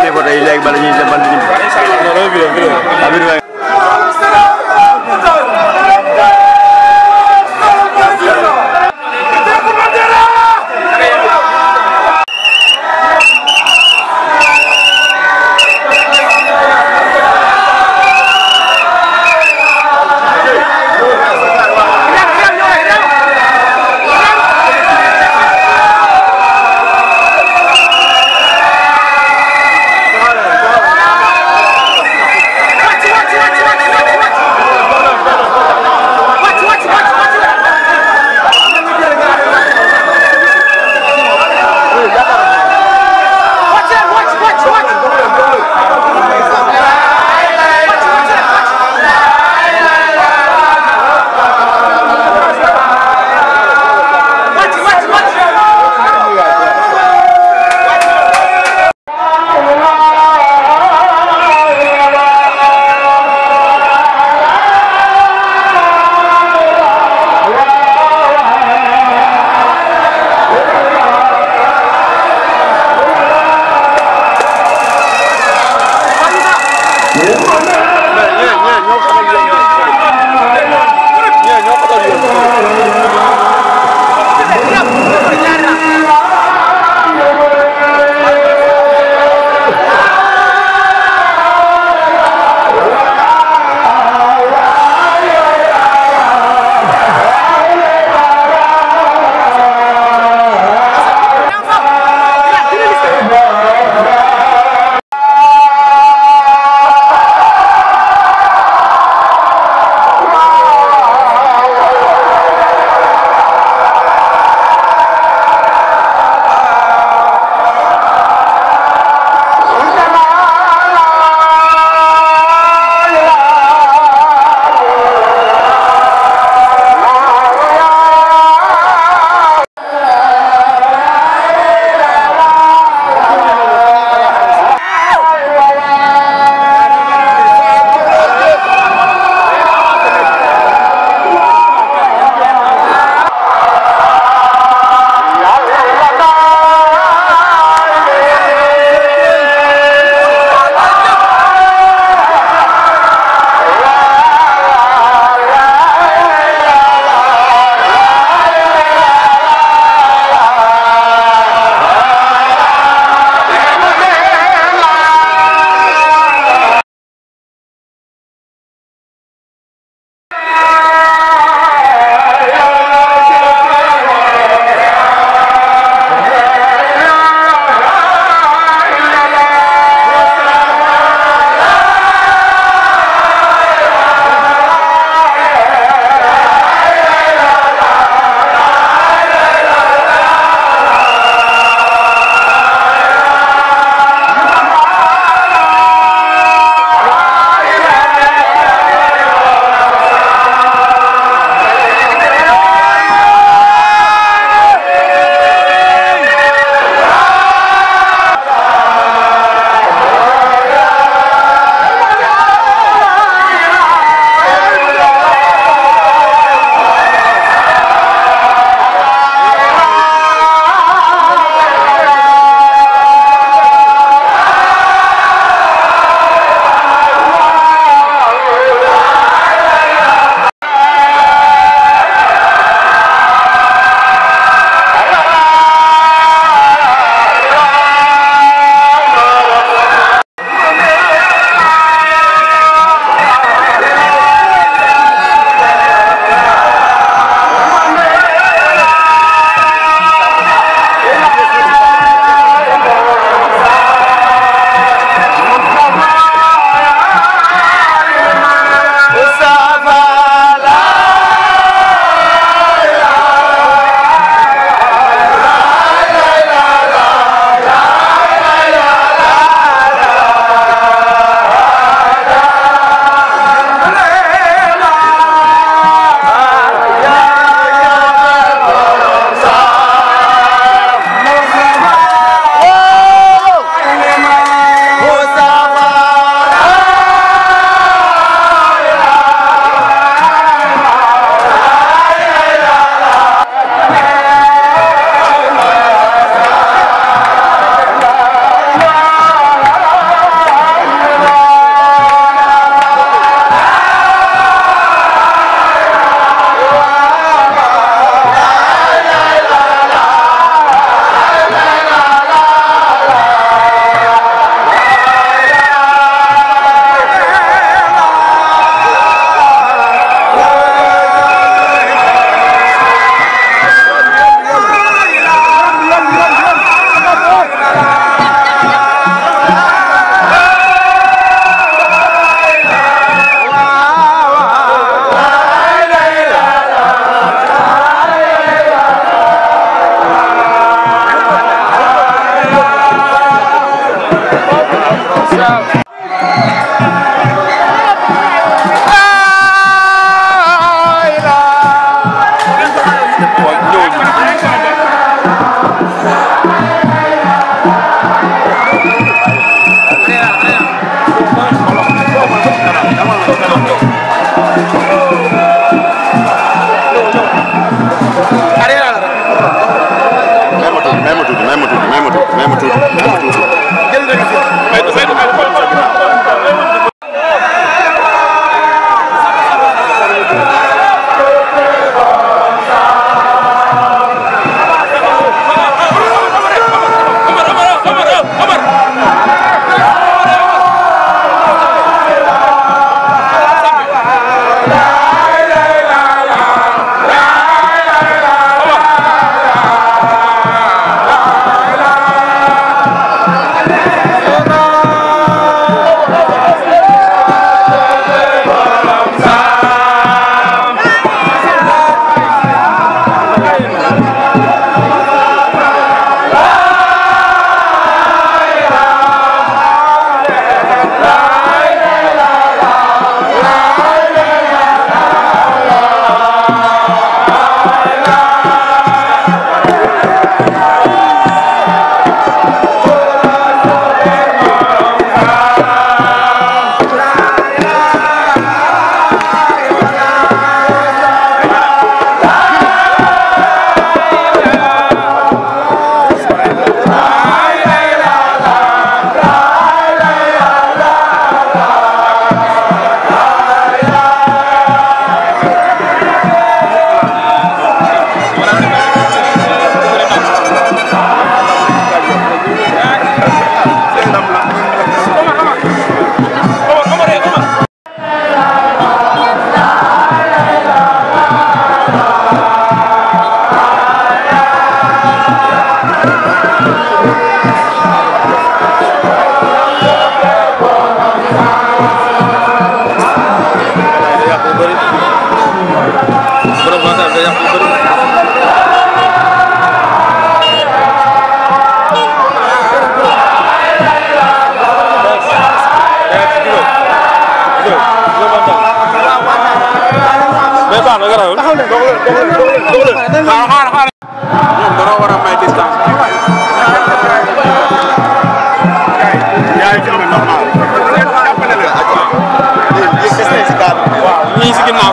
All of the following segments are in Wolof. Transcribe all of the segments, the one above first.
génnee photo yi léegi bala ñuy dem bala ñuy.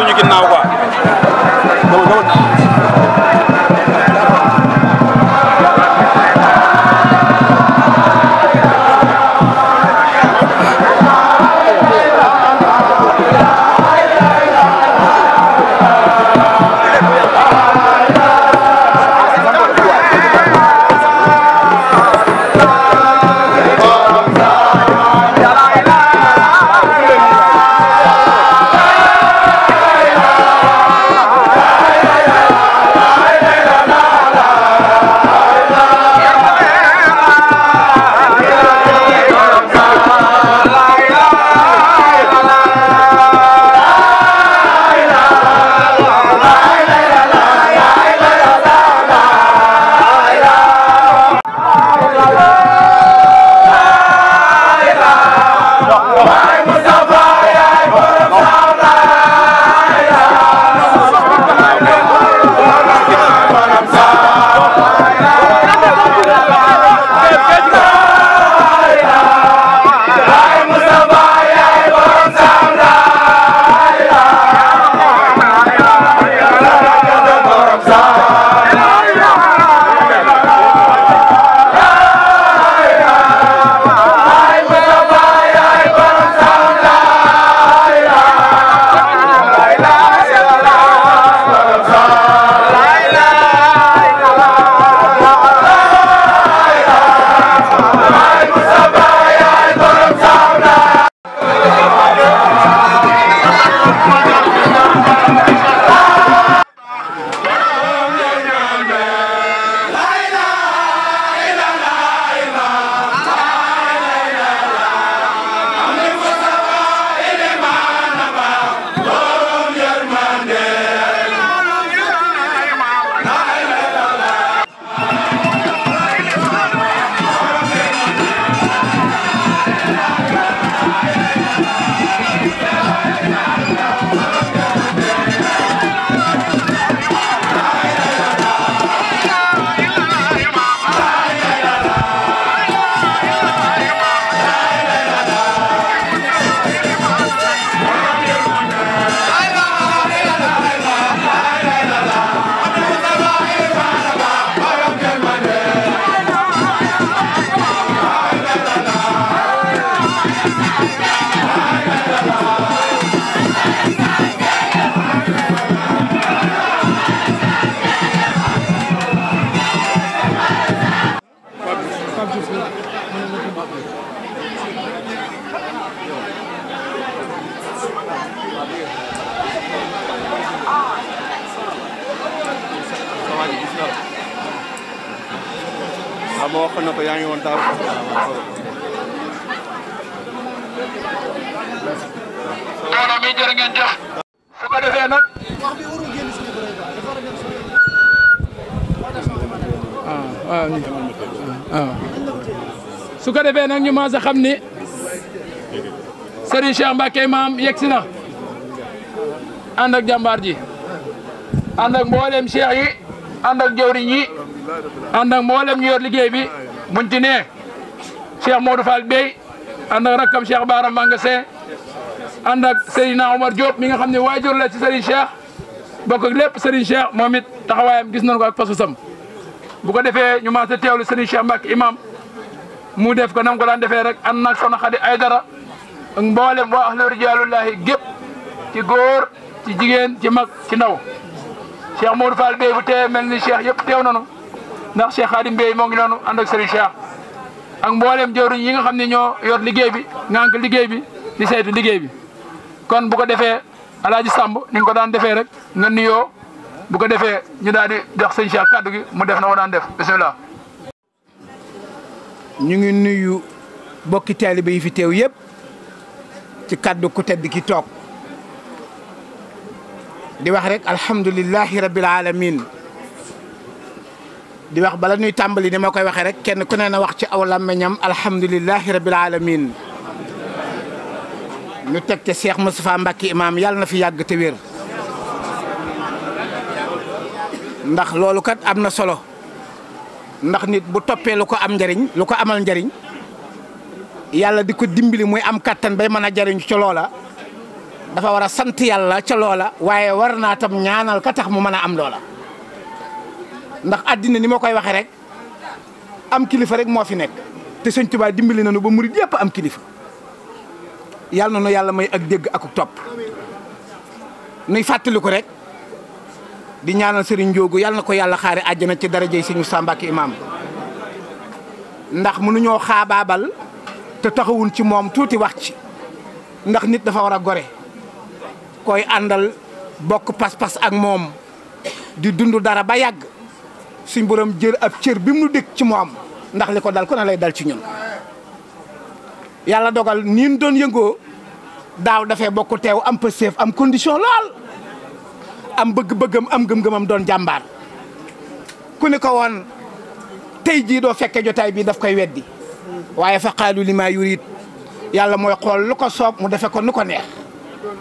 suñu ginnaaw quoi. ma wax na ko yaa ngi woon Daaru. mbooloo mi jërë ngeen jëf. su ko defee nag. su ko defee nag ñu maas a xam ni Serigne Cheikh Mbacké Imam yegsi na ànd ak jàmbaar ji ànd ak mboolem cheikh yi ànd ak jawriñ yi ànd ak mboolem ñu yor liggéey bi buñ ci nee Cheikh Modou Fall Bey ànd ak rakkam Cheikh Bara Mangassé ànd ak Serigne Omar Diop mi nga xam ne waajur la ci Serigne Cheikh bokk ak lépp Serigne Cheikh moom it taxawaayam gis nañu ko ak fasusam bu ko defee ñu maas a teewlu Serigne Cheikh Mbacké Imam mu def ko nam ko daan defee rek ànd nag Soxna Xadi Aydara ak mboolem waa ahlu rijaalullahi gépp ci góor ci jigéen ci mag ci ndaw Cheikh Modou Fall Bey bu tee mel ni Cheikh yëpp teew nañu ndax Cheikh Khadim Bey moo ngi noonu ànd ak Serigne Cheikh ak mboolem jawriñ yi nga xam ne ñoo yor liggéey bi ngànk liggéey bi di saytu liggéey bi kon bu ko defee Alaaji Samb ni nga ko daan defee rek nga nuyoo bu ko defee ñu daal di jox sëñ Cheikh kaddu gi mu def na ko daan def bisimilah. ñu ngi nuyu bokki taalibe yi fi teew yëpp ci kaddu ku tedd ki toog di wax rek alhamdulillahi rabbil alamin di wax bala ñuy tàmbali ni ma koy waxee rek kenn ku ne na wax ci aw làmmiñam alhamdulillahi rabbil alamin ñu teg te Cheikh Moustapha Mbacké Imam yàlla na fi yàgg te wér ndax loolu kat am na solo ndax nit bu toppee lu ko am njariñ lu ko amal njariñ yàlla di ko dimbali muy am kattan bay mën a jariñ ca loola dafa war a sant yàlla ca loola waaye war naa tam ñaanal ka tax mu mën a am loola ndax addina ni ma koy waxee rek am kilifa rek moo fi nekk te Sëñ Tuubaa dimbali nañu ba murid yëpp am kilifa yàlla na nu yàlla may ak dégg ak topp nuy fàttaliku rek di ñaanal Serigne Ndiogou yàlla na ko yàlla xaare àjjana ci darajey Sëñ Moustapha Mbacké Imam ndax mënuñoo xaabaabal te taxawul ci moom tuuti wax ci ndax nit dafa war a gore koy àndal bokk pas-pas ak moom di dund dara ba yàgg suñ borom jër ab cër bi mu dëkk ci moom ndax li ko dal ku ne lay dal ci ñun yàlla dogal niin doon yëngoo daaw dafee bokk teew am pëseef am condition lool am bëgg-bëggam am gëm-gëmam doon jàmbaar ku ne ko woon tey jii doo fekke jotaay bi daf koy weddi waaye fa qaalu li maa yurid yàlla mooy xool lu ko soob mu defe ko nu ko neex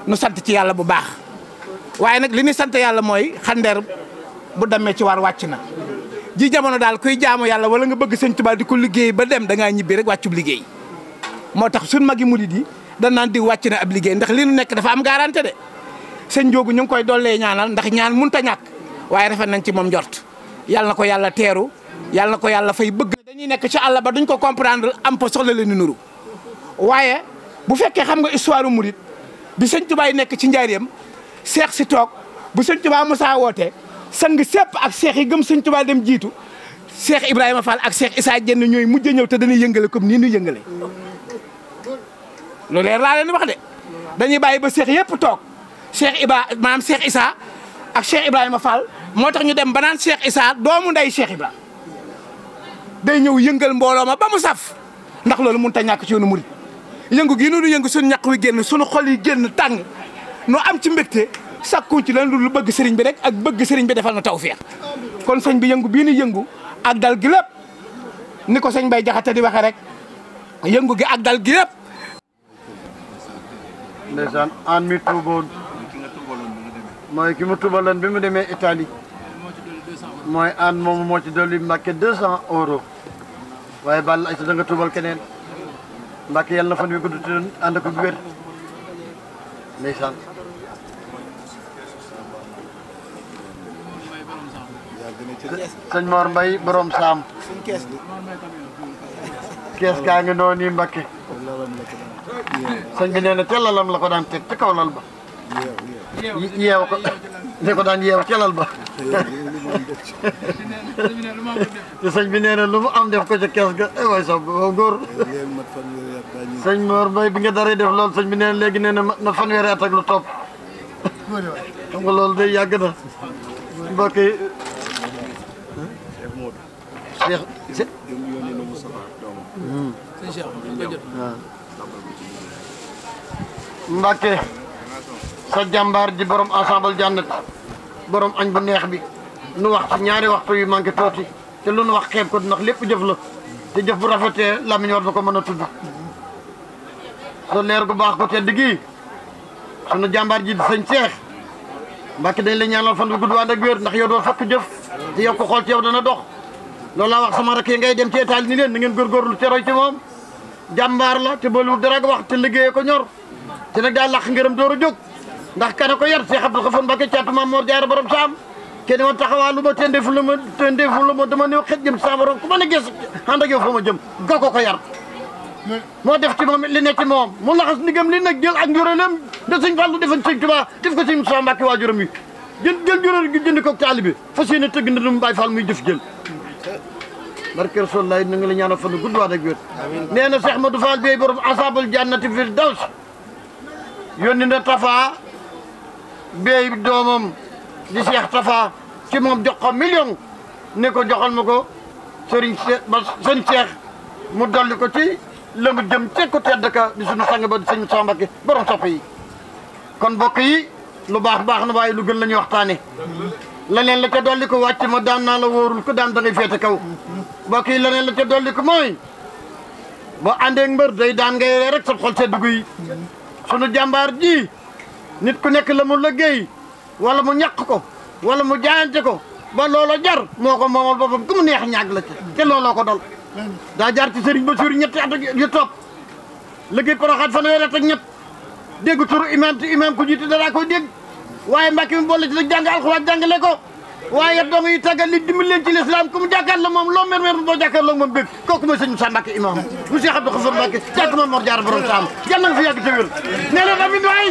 nu sant ci yàlla bu baax waaye nag li ñu sant yàlla mooy xandeer bu demee ci war wàcc na ji jamono daal kuy jaamu yàlla wala nga bëgg Sëñ Tuubaa di ko liggéey ba dem da ngaa ñibbi rek wàccub liggéey moo tax suñ magi murid yi dañ naan di wàcc na ab liggéey ndax li nu nekk dafa am garantie de Sëñ Ndiogou ñu ngi koy dollee ñaanal ndax ñaan mënut a ñàkk waaye rafet nañ ci moom njort yàlla na ko yàlla teeru yàlla na ko yàlla fay bëgg. dañuy nekk ci àll ba duñ ko comprendre am po soxla leen nuru waaye bu fekkee xam nga histoire murid bi Sëñ Tuubaa nekk ci njaareem seex si toog bu Sëñ Tuubaa mosaa woote sang sépp ak seex yi gëm Sëñ Tuubaa dem jiitu Seex Ibrahima Fall ak Seex Issa Dieng ñooy mujj ñëw te dañuy yëngale comme nii ñu yëngale lu leer laa leen wax de dañuy bàyyi ba seex yëpp toog Seex maanaam Seex Issa ak Seex Ibrahima Fall moo tax ñu dem ba naan Seex Issa doomu nday Seex Ibra day ñëw yëngal mbooloo ma ba mu saf ndax loolu mënut a ñàkk ci yoonu murid yëngu gii nu yëngu suñu ñaq wi génn suñu xol yi génn tàng nu am ci mbégte sakkuñ ci leen lu bëgg sëriñ bi rek ak bëgg sëriñ bi defal na tawfeex kon sëñ bi yëngu bii ni yëngu ak dal gi lépp ni ko sëñ Bay Jaxate di waxee rek yëngu gi ak dal gi lépp. ndeysaan an mi tuuboon mooy ki mu tuubaloon bi mu demee Italie mooy an moom moo ci dolli Mbàkke 200 euros waaye Balla ay sa da nga tuubal keneen Mbàkke yàlla na fan wi gudd te ànd ko bu wér ndeysaan sëñ Mor Mbay borom saam kees gaa ngi noonu nii Mbàkke sëñ bi nee na tellalam la ko daan teg ci kaw lal ba yeew ko ne ko daan yeew ci lal ba te sëñ bi nee na lu mu am def ko ca kees ga ay waay sax ba góor sëñ Mor Mbay bi nga daree def loolu sëñ bi nee na léegi nee na fanweeri at ak lu topp xam nga loolu day yàgg na mbokk yi Mbàkke sa jàmbaar ji borom ensemble jànnat borom añ bu neex bi nu wax ci ñaari waxtu yu manqué tuuti te lu nu wax xeeb ko ndax lépp jëf la te jëf bu rafetee lamiñ war na ko mën a tudd sa leer gu baax ko tedd gi sunu jàmbaar ji di sëñ Cheikh Mbàkke dañ la ñaanal fan bu gudd ànd ak wér ndax yow doo fakk jëf te yow ko xool ci yow dana dox loolu laa wax sama rakk yi ngay dem ci état ni leen na ngeen góorgóorlu te roy ci moom jàmbaar la te boolewul dara wax te liggéeyee ko ñor te nag daal laq ngërëm door a jóg ndax kana ko yar Cheikh Abdou Khafone Mbàkke caatu Maam Mor Jaara borom saam kenn ma taxawaalu ma tendeefu la ma dama néew xet jëm sa borom ku mën a gis ànd ak yow fa ma jëm ga ko yar moo def ci moom li nekk ci moom mu laxas ndigam li nag jël ak njuréelam de sëñ Fallu defañ sëñ Tuubaa def ko sëñ Moussa Mbàkke waajuram yi jël njuréel gi jënd ko taalibe fas yéene tëgg na du mu Baay Fall muy jëf jël barke Rasulullah na nga la ñaanal fan gudd waat ak wér nee na Cheikh Madou Fall bey borom asabul jannati fil daws yónni na Tafa bey doomam di Cheikh Tafa ci moom jox ko million ne ko joxal ma ko sëriñ Cheikh mu dolli ko ci la mu jëm ci ko tedd ka di sunu sang ba di sëñ Moussa Mbàkke borom sopp yi kon mbokk yi lu baax baax na waaye lu gën la ñuy waxtaane leneen la ca dolli ko wàcc ma daan naa la wóorul ko daan da ngay féete kaw mbokk yi leneen la ca dolli ko mooy boo àndee ak mbër day daan ngay ree rek sa xol sedd guy sunu jàmbaar ji nit ku nekk la mu liggéey wala mu ñàq ko wala mu jaayante ko ba loola jar moo ko moomal boppam ku mu neex ñàgg la ci te looloo ko dol daa jaar ci sëriñ Basiru ñetti at yu topp liggéey Poroxaan fanweeri at ak ñett dégg turu imam te imam ko jiite dara koy dégg waaye Mbàkke mi boole ci nag jàng alxuraan jàngale ko waaye dong yi tàggal li dimbali leen ci lislaam ku mu jàkkaar la moom loo mer boo jàkkaar la moom bëgg kooku mooy sëñ Moussa Mbàkke imam mu Cheikh Abdou Khafone Mbàkke caatu Maam Mor Jaara borom saam yàlla nga fi yàgg te wér nee na amin waay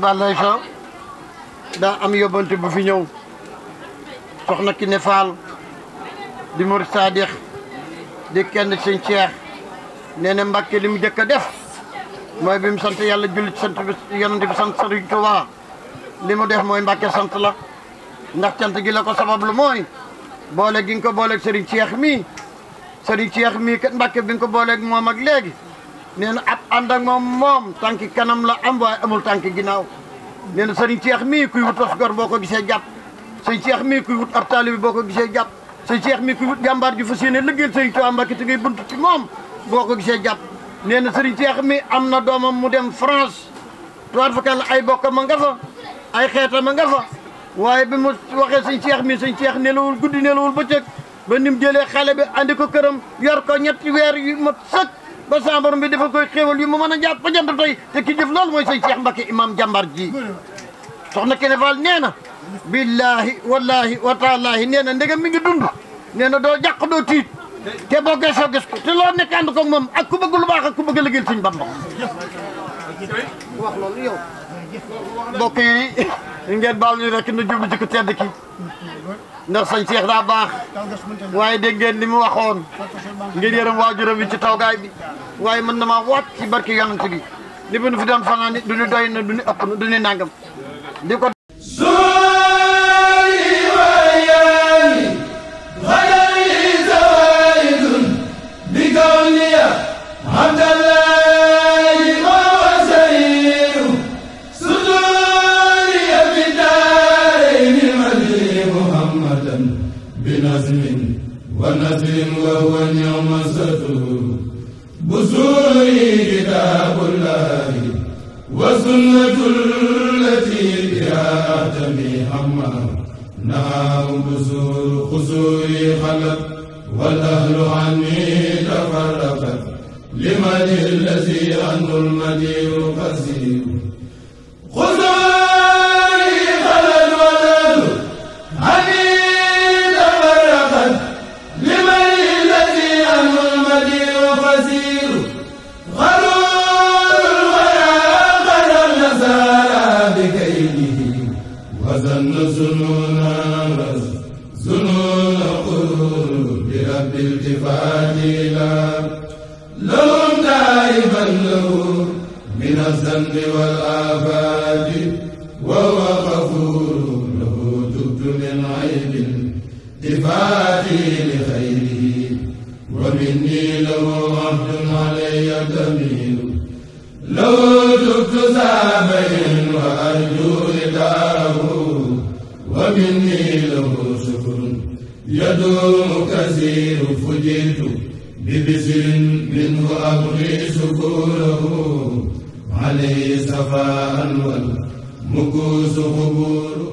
Balaye Sow daa am yóbbante bu fi ñëw soxna Kiné Fall di murid Saadix di kenn sëñ Cheikh nee na Mbàkke li mu jëkk a def mooy bi mu sant yàlla julli ci sant bi yonent bi sant Sëriñ Tuubaa li mu def mooy Mbàkke sant la ndax cant gi la ko sabab lu mooy boole gi nga ko booleeg Sëriñ Cheikh mii kat Mbàkke bi nga ko booleeg moom ak léegi nee na ab ànd ak moom tànki kanam la am waaye amul tànki ginnaaw nee na sëriñ Cheikh mii kuy wut as gor boo ko gisee jàpp sëriñ Cheikh mii kuy wut ab taalibi boo ko gisee jàpp sëriñ Cheikh mii kuy wut jàmbaar ji fas yéene liggéeyal sëriñ Tuubaa Mbàkke te ngay bunt ci moom boo ko gisee jàpp nee na sëriñ Cheikh mii am na doomam mu dem France tuwaat fakal ay bokkam a nga fa ay xeetam a nga fa waaye bi mu waxee sëriñ Cheikh nelawul guddi nelawul bëccëg ba nim jëlee xale bi andi ko këram yor ko ñetti weer yu mat sëkk ba sa borom bi dafa koy xéewal yu mu mën a jàpp ba jant tey te ki jëf loolu mooy sëñ Cheikh Mbacke imam jàmbar ji soxna Kiné Fall nee na billahi wallahi wa taalaahi nee na ndegam mi ngi dund nee na doo jàq doo tiit te boo geesoo gis ko te loo nekk ànd ko moom ak ku bëgg lu baax ak ku bëgg a liggéeyal sëñ Bamba wax loolu yow mbokk yi ngeen baal ñu rek na jublu ci ko tedd ki ndax sëñ Cheikh daa baax waaye dégg ngeen li mu waxoon ngeen yërëm waajuram bi ci tawgaay bi waaye mën na maa waat ci barke yonent bi li bu nu fi doon fanaan du ñu doy na du ñu ëpp na du ñu nangam di ko ونزل وهو اليوم ستر بزوري كتاب الله وسنة التي بها أهتم حما نعم بزور خزوري خلت والأهل عني تفرقت لمن الذي عنه المدير قصير خزوري خلت والأهل عني تفرقت لمن الذي عنه المدير قصير غرور الورى غر النصارى بكيده وظن ظنونا ظنون قلوب برب التفات لهم تائبا له من الذنب والآفات وهو غفور له تبت من عيب التفاتي لخيره ومني له عبد علي ضمير لو تبت سابين وأرجو رداه ومني له شكر يدوم كثير فجئت ببسر منه أبغي شكوره عليه صفاء والمكوس قبور